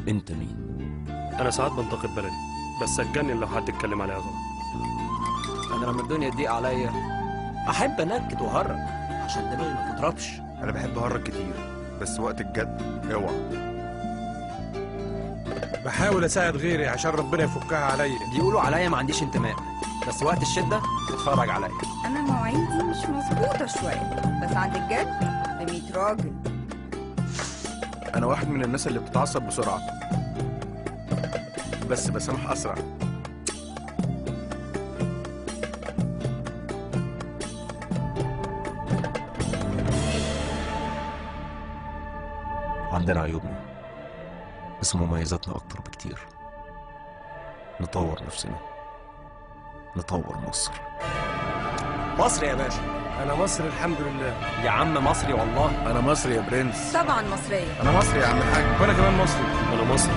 انت مين؟ انا ساعات بنتقد بلدي بس اتجنن لو حد اتكلم عليها غلط. انا لما الدنيا تضيق عليا احب انكد وهرج عشان دماغي ما تضربش. انا بحب اهرج كتير بس وقت الجد اوعى. بحاول اساعد غيري عشان ربنا يفكها عليا. بيقولوا عليا ما عنديش انتماء، بس وقت الشده تتفرج عليا. انا مواعيدي مش مظبوطه شويه، بس عند الجد ب100 راجل. انا واحد من الناس اللي بتتعصب بسرعه بس بسامح اسرع. عندنا عيوبنا بس مميزاتنا اكتر بكتير. نطور نفسنا، نطور مصر. مصر يا باشا. انا مصري الحمد لله. يا عم مصري والله. انا مصري يا برنس. طبعا مصريه. انا مصري يا عم الحاج. وانا كمان مصري. انا مصري.